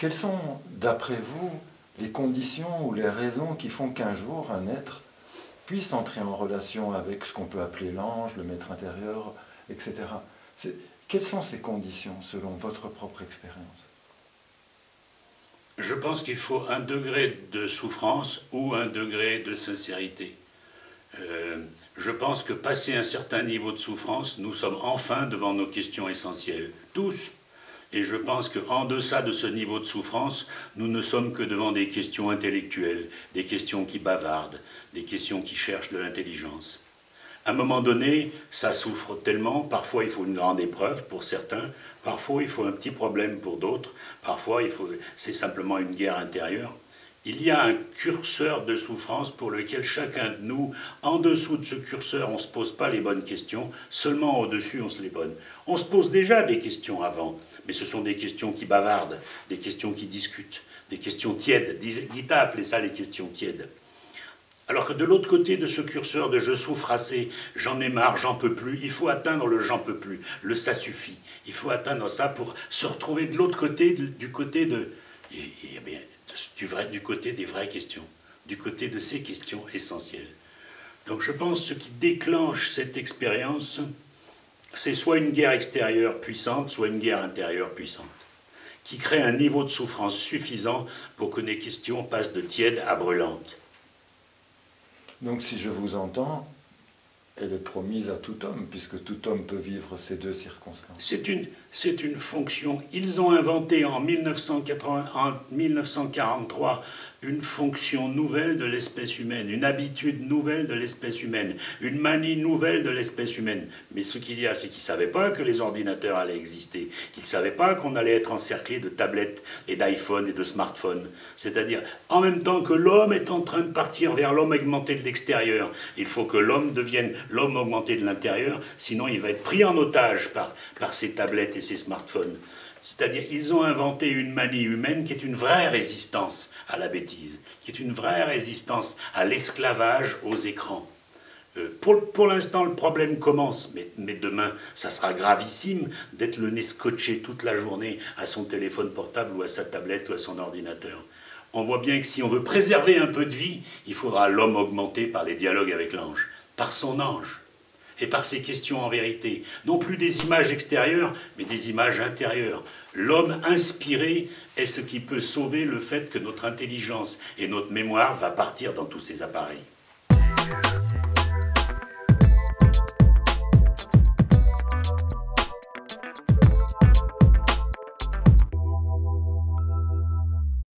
Quelles sont, d'après vous, les conditions ou les raisons qui font qu'un jour, un être puisse entrer en relation avec ce qu'on peut appeler l'ange, le maître intérieur, etc. Quelles sont ces conditions, selon votre propre expérience? Je pense qu'il faut un degré de souffrance ou un degré de sincérité. Je pense que passé un certain niveau de souffrance, nous sommes enfin devant nos questions essentielles, tous. Et je pense qu'en deçà de ce niveau de souffrance, nous ne sommes que devant des questions intellectuelles, des questions qui bavardent, des questions qui cherchent de l'intelligence. À un moment donné, ça souffre tellement, parfois il faut une grande épreuve pour certains, parfois il faut un petit problème pour d'autres, parfois c'est simplement une guerre intérieure. Il y a un curseur de souffrance pour lequel chacun de nous, en dessous de ce curseur, on ne se pose pas les bonnes questions, seulement au-dessus on se les pose. On se pose déjà des questions avant, mais ce sont des questions qui bavardent, des questions qui discutent, des questions tièdes. Gita appelait ça les questions tièdes. Alors que de l'autre côté de ce curseur de « je souffre assez, j'en ai marre, j'en peux plus », il faut atteindre le « j'en peux plus », le « ça suffit ». Il faut atteindre ça pour se retrouver de l'autre côté, du côté du côté des vraies questions, du côté de ces questions essentielles. Donc je pense que ce qui déclenche cette expérience, c'est soit une guerre extérieure puissante, soit une guerre intérieure puissante, qui crée un niveau de souffrance suffisant pour que les questions passent de tièdes à brûlantes. Donc si je vous entends, elle est promise à tout homme, puisque tout homme peut vivre ces deux circonstances. C'est une fonction. Ils ont inventé en 1943 une fonction nouvelle de l'espèce humaine, une habitude nouvelle de l'espèce humaine, une manie nouvelle de l'espèce humaine. Mais ce qu'il y a, c'est qu'ils ne savaient pas que les ordinateurs allaient exister, qu'ils ne savaient pas qu'on allait être encerclé de tablettes et d'iPhone et de smartphones. C'est-à-dire, en même temps que l'homme est en train de partir vers l'homme augmenté de l'extérieur, il faut que l'homme devienne l'homme augmenté de l'intérieur, sinon il va être pris en otage par ces tablettes et ces smartphones. C'est-à-dire, ils ont inventé une manie humaine qui est une vraie résistance à la bêtise, qui est une vraie résistance à l'esclavage aux écrans. Pour l'instant, le problème commence, mais demain, ça sera gravissime d'être le nez scotché toute la journée à son téléphone portable ou à sa tablette ou à son ordinateur. On voit bien que si on veut préserver un peu de vie, il faudra l'homme augmenté par les dialogues avec l'ange, par son ange. Et par ces questions en vérité, non plus des images extérieures, mais des images intérieures. L'homme inspiré est ce qui peut sauver le fait que notre intelligence et notre mémoire va partir dans tous ces appareils.